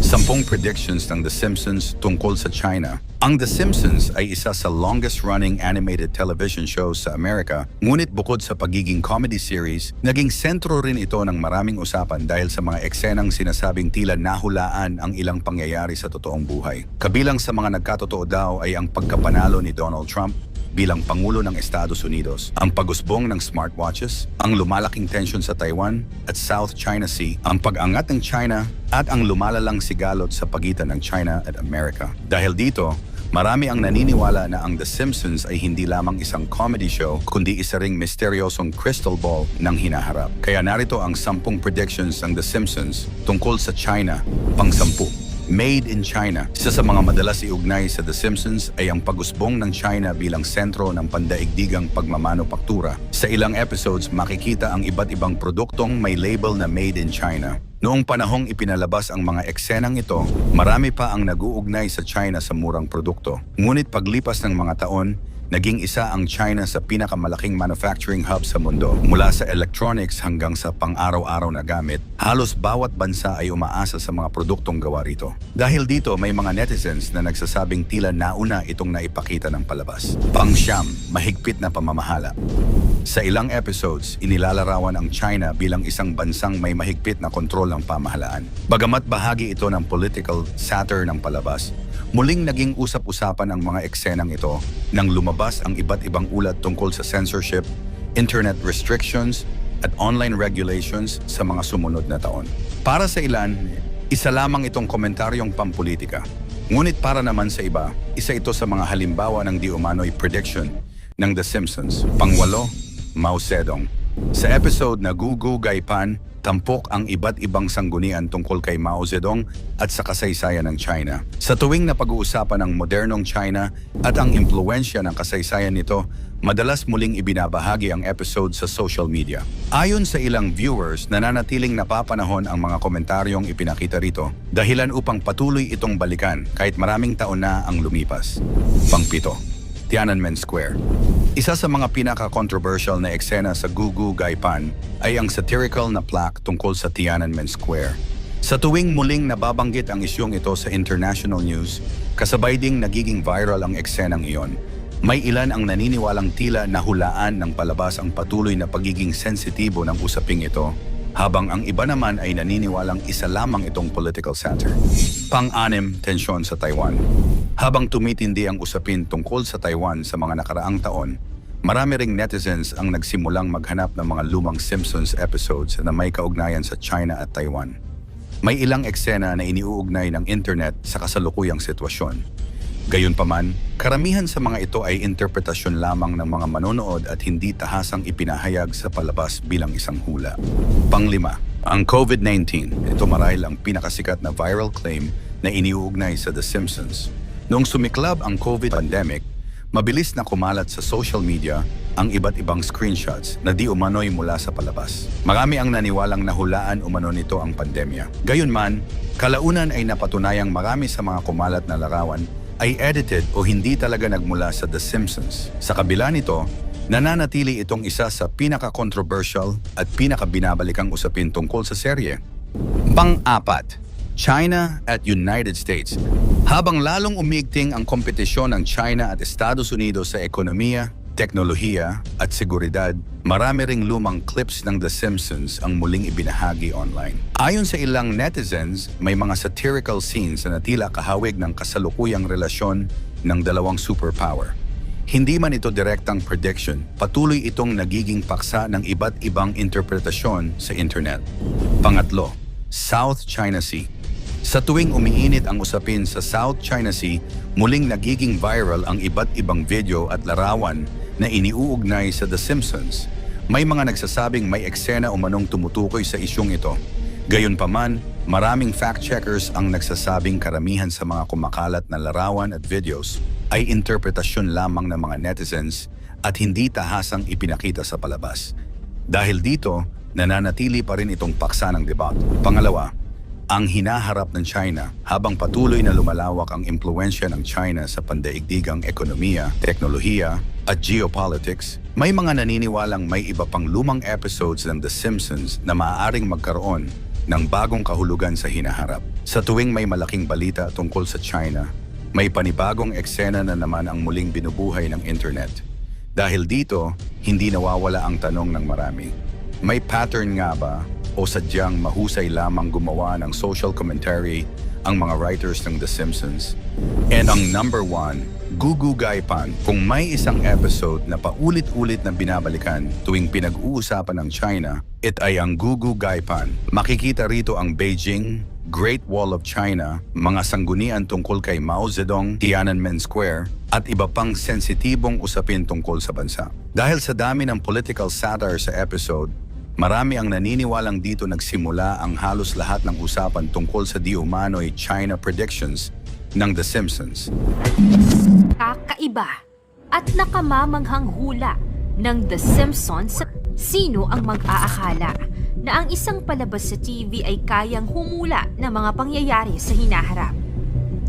10 predictions ng The Simpsons tungkol sa China. Ang The Simpsons ay isa sa longest-running animated television shows sa Amerika, ngunit bukod sa pagiging comedy series, naging sentro rin ito ng maraming usapan dahil sa mga eksenang sinasabing tila nahulaan ang ilang pangyayari sa totoong buhay. Kabilang sa mga nagkatotoo daw ay ang pagkapanalo ni Donald Trump bilang Pangulo ng Estados Unidos, ang pag-usbong ng smartwatches, ang lumalaking tensyon sa Taiwan at South China Sea, ang pag-angat ng China at ang lumalalang sigalot sa pagitan ng China at Amerika. Dahil dito, marami ang naniniwala na ang The Simpsons ay hindi lamang isang comedy show, kundi isa ring misteryosong crystal ball ng hinaharap. Kaya narito ang 10 predictions ng The Simpsons tungkol sa China, pang-10. Made in China. Isa sa mga madalas iugnay sa The Simpsons ay ang pag-usbong ng China bilang sentro ng pandaigdigang pagmamanupaktura. Sa ilang episodes, makikita ang iba't ibang produktong may label na Made in China. Noong panahong ipinalabas ang mga eksenang ito, marami pa ang nag-uugnay sa China sa murang produkto. Ngunit paglipas ng mga taon, naging isa ang China sa pinakamalaking manufacturing hub sa mundo. Mula sa electronics hanggang sa pang-araw-araw na gamit, halos bawat bansa ay umaasa sa mga produktong gawa rito. Dahil dito, may mga netizens na nagsasabing tila nauna itong naipakita ng palabas. Pang-siyam, mahigpit na pamamahala. Sa ilang episodes, inilalarawan ang China bilang isang bansang may mahigpit na kontrol ng pamahalaan. Bagamat bahagi ito ng political satire ng palabas, muling naging usap-usapan ang mga eksenang ito nang lumabas ang iba't ibang ulat tungkol sa censorship, internet restrictions, at online regulations sa mga sumunod na taon. Para sa ilan, isa lamang itong komentaryong pampolitika. Ngunit para naman sa iba, isa ito sa mga halimbawa ng di umano'y prediction ng The Simpsons. Pang-8, Mao Zedong. Sa episode na Gugu Gaipan, tampok ang iba't ibang sanggunian tungkol kay Mao Zedong at sa kasaysayan ng China. Sa tuwing na pag-uusapan ang modernong China at ang impluensya ng kasaysayan nito, madalas muling ibinabahagi ang episode sa social media. Ayon sa ilang viewers, nananatiling napapanahon ang mga komentaryong ipinakita rito, dahilan upang patuloy itong balikan kahit maraming taon na ang lumipas. Pang-7, Tiananmen Square. Isa sa mga pinaka-controversial na eksena sa Gugu Gaipan ay ang satirical na plaque tungkol sa Tiananmen Square. Sa tuwing muling nababanggit ang isyong ito sa international news, kasabay ding nagiging viral ang eksenang iyon. May ilan ang naniniwalang tila nahulaan ng palabas ang patuloy na pagiging sensitibo ng usaping ito, habang ang iba naman ay naniniwalang isa lamang itong political satire. Pang-6, tensyon sa Taiwan. Habang tumitindi ang usapin tungkol sa Taiwan sa mga nakaraang taon, marami ring netizens ang nagsimulang maghanap ng mga lumang Simpsons episodes na may kaugnayan sa China at Taiwan. May ilang eksena na iniuugnay ng internet sa kasalukuyang sitwasyon. Gayunpaman, karamihan sa mga ito ay interpretasyon lamang ng mga manonood at hindi tahasang ipinahayag sa palabas bilang isang hula. Pang-5, ang COVID-19. Ito marahil ang pinakasikat na viral claim na iniuugnay sa The Simpsons. Noong sumiklab ang COVID pandemic, mabilis na kumalat sa social media ang iba't ibang screenshots na di umano'y mula sa palabas. Marami ang naniwalang nahulaan umano nito ang pandemya. Gayunman, kalaunan ay napatunayang marami sa mga kumalat na larawan ay edited o hindi talaga nagmula sa The Simpsons. Sa kabila nito, nananatili itong isa sa pinaka-controversial at pinaka-binabalikang usapin tungkol sa serye. Pang-4, China at United States. Habang lalong umigting ang kompetisyon ng China at Estados Unidos sa ekonomiya, teknolohiya at seguridad, marami ring lumang clips ng The Simpsons ang muling ibinahagi online. Ayon sa ilang netizens, may mga satirical scenes na tila kahawig ng kasalukuyang relasyon ng dalawang superpower. Hindi man ito direktang prediction, patuloy itong nagiging paksa ng iba't ibang interpretasyon sa internet. Pang-8, South China Sea. Sa tuwing umiinit ang usapin sa South China Sea, muling nagiging viral ang iba't ibang video at larawan na iniuugnay sa The Simpsons. May mga nagsasabing may eksena umanong tumutukoy sa isyong ito. Gayunpaman, maraming fact-checkers ang nagsasabing karamihan sa mga kumakalat na larawan at videos ay interpretasyon lamang ng mga netizens at hindi tahasang ipinakita sa palabas. Dahil dito, nananatili pa rin itong paksa ng debate. Pangalawa, ang hinaharap ng China. Habang patuloy na lumalawak ang impluensya ng China sa pandaigdigang ekonomiya, teknolohiya at geopolitics, may mga naniniwalang may iba pang lumang episodes ng The Simpsons na maaaring magkaroon ng bagong kahulugan sa hinaharap. Sa tuwing may malaking balita tungkol sa China, may panibagong eksena na naman ang muling binubuhay ng internet. Dahil dito, hindi nawawala ang tanong ng marami. May pattern nga ba o sadyang mahusay lamang gumawa ng social commentary ang mga writers ng The Simpsons? And ang number 1, gugugaypan. Kung may isang episode na paulit-ulit na binabalikan tuwing pinag-uusapan ng China, it ay ang gugugaypan. Makikita rito ang Beijing, Great Wall of China, mga sanggunian tungkol kay Mao Zedong, Tiananmen Square, at iba pang sensitibong usapin tungkol sa bansa. Dahil sa dami ng political satire sa episode, marami ang naniniwalang dito nagsimula ang halos lahat ng usapan tungkol sa di umano'y China predictions ng The Simpsons. Kakaiba at nakamamanghang hula ng The Simpsons. Sino ang mag-aakala na ang isang palabas sa TV ay kayang humula ng mga pangyayari sa hinaharap?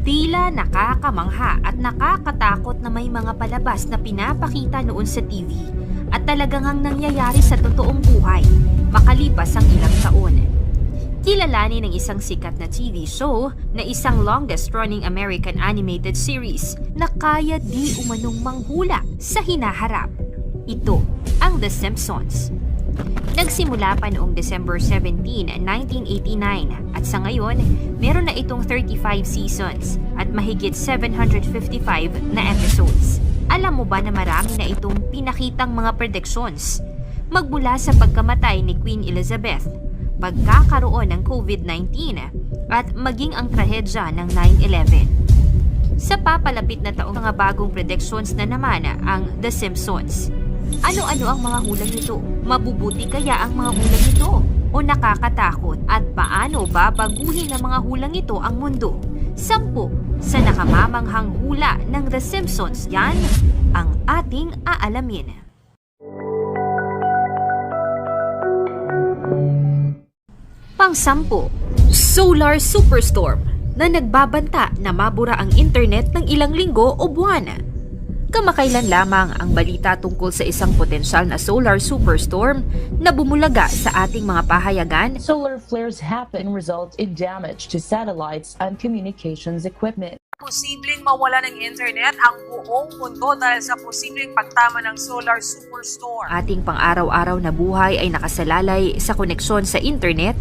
Tila nakakamangha at nakakatakot na may mga palabas na pinapakita noon sa TV at talagang ang nangyayari sa totoong buhay makalipas ang ilang taon. Kilalanin ng isang sikat na TV show na isang longest-running American animated series na kaya di umanong manghula sa hinaharap. Ito ang The Simpsons. Nagsimula pa noong December 17, 1989 at sa ngayon, meron na itong 35 seasons at mahigit 755 na episodes. Alam mo ba na marami na itong pinakitang mga predictions? Magmula sa pagkamatay ni Queen Elizabeth, pagkakaroon ng COVID-19 at maging ang trahedya ng 9/11. Sa papalapit na taong mga bagong predictions na naman ang The Simpsons. Ano-ano ang mga hulang ito? Mabubuti kaya ang mga hulang ito? O nakakatakot? At paano babaguhin ng mga hulang ito ang mundo? 10 sa nakamamanghang hula ng The Simpsons, yan ang ating aalamin. Pang-10, Solar Superstorm na nagbabanta na mabura ang internet ng ilang linggo o buwan. Kamakailan lamang ang balita tungkol sa isang potensyal na solar superstorm na bumulaga sa ating mga pahayagan. Solar flares happen result in damage to satellites and communications equipment. Posibleng mawala ng internet ang buong mundo dahil sa posibleng pagtama ng solar superstorm. Ating pang-araw-araw na buhay ay nakasalalay sa koneksyon sa internet.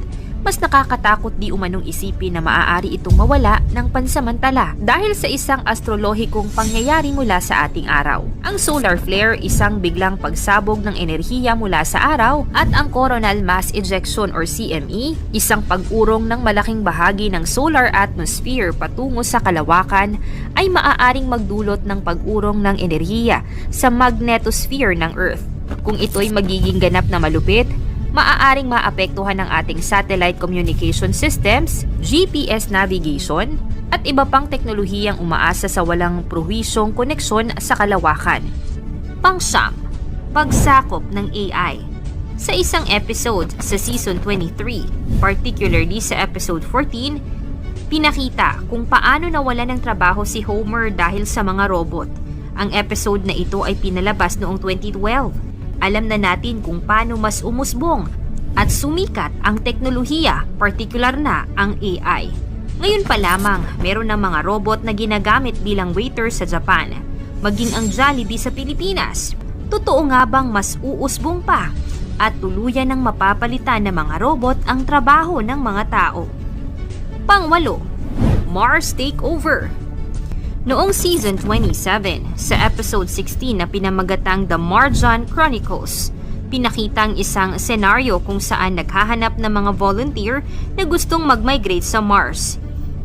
Mas nakakatakot di umanong isipin na maaari itong mawala ng pansamantala dahil sa isang astrolohikong pangyayari mula sa ating araw. Ang solar flare, isang biglang pagsabog ng enerhiya mula sa araw, at ang coronal mass ejection or CME, isang pag-urong ng malaking bahagi ng solar atmosphere patungo sa kalawakan, ay maaaring magdulot ng pag-urong ng enerhiya sa magnetosphere ng Earth. Kung ito'y magiging ganap na malupit, maaaring maapektuhan ng ating satellite communication systems, GPS navigation, at iba pang teknolohiyang umaasa sa walang prowisyong koneksyon sa kalawakan. Pang-9, pagsakop ng AI. Sa isang episode sa Season 23, particularly sa Episode 14, pinakita kung paano nawala ng trabaho si Homer dahil sa mga robot. Ang episode na ito ay pinalabas noong 2012. Alam na natin kung paano mas umusbong at sumikat ang teknolohiya, partikular na ang AI. Ngayon pa lamang, meron ng mga robot na ginagamit bilang waiter sa Japan, maging ang Jollibee sa Pilipinas. Totoo nga bang mas uusbong pa at tuluyan ng mapapalitan ng mga robot ang trabaho ng mga tao? Pang-8, Mars Takeover. Noong Season 27, sa Episode 16 na pinamagatang The Marjan Chronicles, pinakitang isang senaryo kung saan naghahanap ng mga volunteer na gustong mag-migrate sa Mars.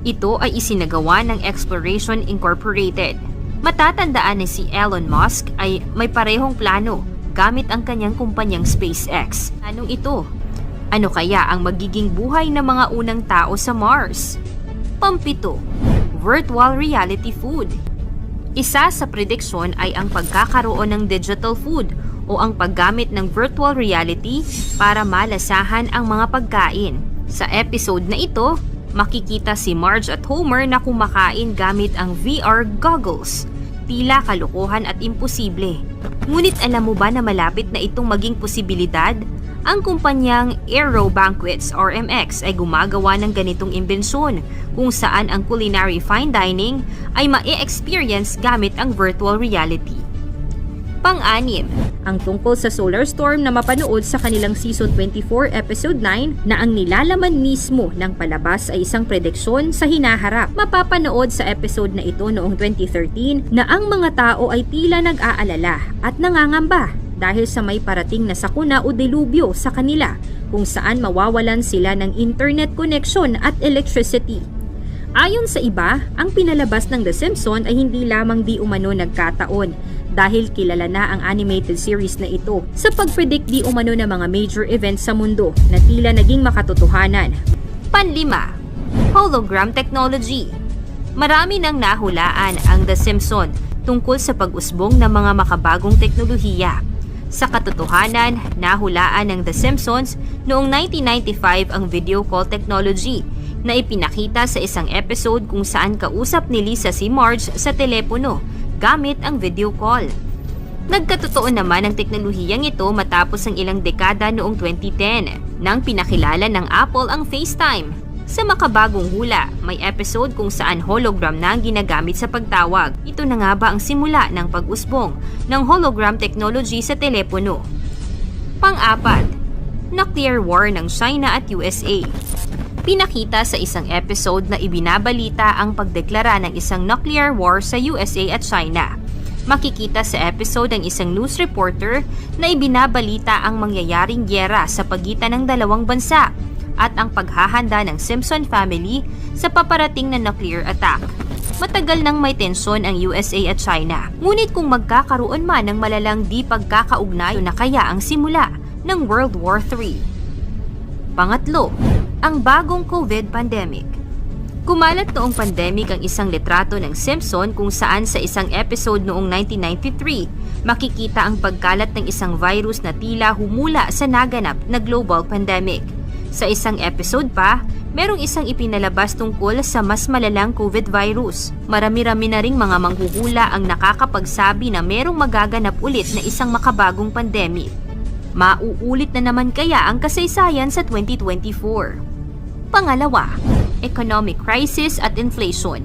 Ito ay isinagawa ng Exploration Incorporated. Matatandaan na si Elon Musk ay may parehong plano gamit ang kanyang kumpanyang SpaceX. Anong ito? Ano kaya ang magiging buhay ng mga unang tao sa Mars? Pang-7, virtual reality food. Isa sa prediksyon ay ang pagkakaroon ng digital food o ang paggamit ng virtual reality para malasahan ang mga pagkain. Sa episode na ito, makikita si Marge at Homer na kumakain gamit ang VR goggles. Tila kalokohan at imposible. Ngunit alam mo ba na malapit na itong maging posibilidad? Ang kumpanyang Aero Banquets or MX ay gumagawa ng ganitong imbensyon kung saan ang culinary fine dining ay ma-experience gamit ang virtual reality. Pang-anim, ang tungkol sa solar storm na mapanood sa kanilang Season 24 Episode 9 na ang nilalaman mismo ng palabas ay isang prediksyon sa hinaharap. Mapapanood sa episode na ito noong 2013 na ang mga tao ay tila nag-aalala at nangangamba dahil sa may parating na sakuna o delubyo sa kanila kung saan mawawalan sila ng internet connection at electricity. Ayon sa iba, ang pinalabas ng The Simpsons ay hindi lamang di umano nagkataon dahil kilala na ang animated series na ito sa pag-predict di umano ng mga major events sa mundo na tila naging makatotohanan. Panlima, hologram technology. Marami nang nahulaan ang The Simpsons tungkol sa pag-usbong ng mga makabagong teknolohiya. Sa katotohanan, nahulaan ng The Simpsons noong 1995 ang video call technology na ipinakita sa isang episode kung saan kausap ni Lisa si Marge sa telepono gamit ang video call. Nagkatotoo naman ang teknolohiyang ito matapos ang ilang dekada noong 2010 nang pinakilala ng Apple ang FaceTime. Sa makabagong hula, may episode kung saan hologram na ang ginagamit sa pagtawag. Ito na nga ba ang simula ng pag-usbong ng hologram technology sa telepono? Pang-apat, nuclear war ng China at USA. Pinakita sa isang episode na ibinabalita ang pagdeklara ng isang nuclear war sa USA at China. Makikita sa episode ang isang news reporter na ibinabalita ang mangyayaring gyera sa pagitan ng dalawang bansa at ang paghahanda ng Simpson family sa paparating na nuclear attack. Matagal nang may tensyon ang USA at China, ngunit kung magkakaroon man ng malalang di pagkakaugnay na kaya ang simula ng World War III. Pangatlo, ang bagong COVID pandemic. Kumalat noong pandemic ang isang litrato ng Simpson kung saan sa isang episode noong 1993, makikita ang pagkalat ng isang virus na tila humula sa naganap na global pandemic. Sa isang episode pa, merong isang ipinalabas tungkol sa mas malalang COVID virus. Marami-rami na ring mga manghuhula ang nakakapagsabi na merong magaganap ulit na isang makabagong pandemic. Mauulit na naman kaya ang kasaysayan sa 2024? Pangalawa, economic crisis at inflation.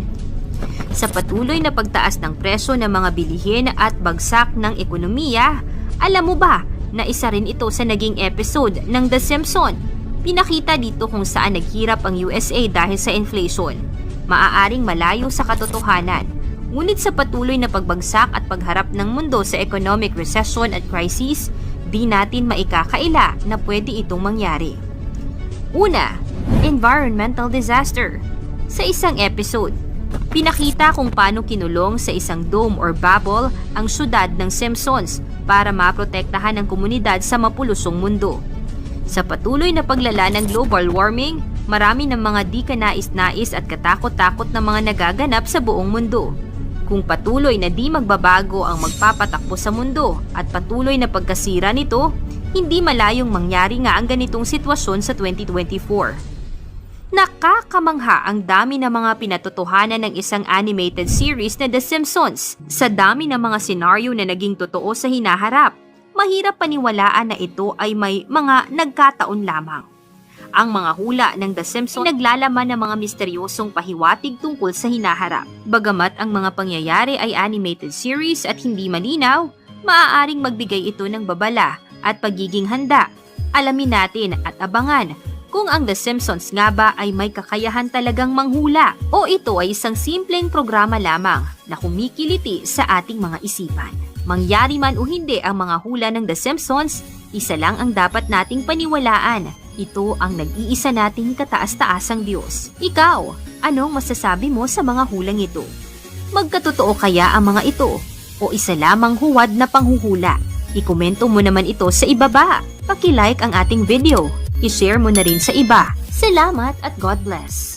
Sa patuloy na pagtaas ng presyo ng mga bilihin at bagsak ng ekonomiya, alam mo ba na isa rin ito sa naging episode ng The Simpsons? Pinakita dito kung saan naghirap ang USA dahil sa inflation. Maaaring malayo sa katotohanan. Ngunit sa patuloy na pagbagsak at pagharap ng mundo sa economic recession at crisis, di natin maikakaila na pwede itong mangyari. Una, environmental disaster. Sa isang episode, pinakita kung paano kinulong sa isang dome or bubble ang syudad ng Simpsons para maprotektahan ang komunidad sa mapulusong mundo. Sa patuloy na paglala ng global warming, marami ng mga di kanais-nais at katakot-takot na mga nagaganap sa buong mundo. Kung patuloy na di magbabago ang magpapatakbo sa mundo at patuloy na pagkasira nito, hindi malayong mangyari nga ang ganitong sitwasyon sa 2024. Nakakamangha ang dami ng mga pinatotohanan ng isang animated series na The Simpsons. Sa dami ng mga senaryo na naging totoo sa hinaharap, mahirap paniwalaan na ito ay may mga nagkataon lamang. Ang mga hula ng The Simpsons ay naglalaman ng mga misteryosong pahiwatig tungkol sa hinaharap. Bagamat ang mga pangyayari ay animated series at hindi malinaw, maaaring magbigay ito ng babala at pagiging handa. Alamin natin at abangan kung ang The Simpsons nga ba ay may kakayahan talagang manghula o ito ay isang simpleng programa lamang na kumikiliti sa ating mga isipan. Mangyari man o hindi ang mga hula ng The Simpsons, isa lang ang dapat nating paniwalaan. Ito ang nag-iisa nating kataas-taasang Diyos. Ikaw, anong masasabi mo sa mga hulang ito? Magkatotoo kaya ang mga ito o isa lamang huwad na panghuhula? Ikomento mo naman ito sa ibaba. Paki-like ang ating video. I-share mo na rin sa iba. Salamat at God bless.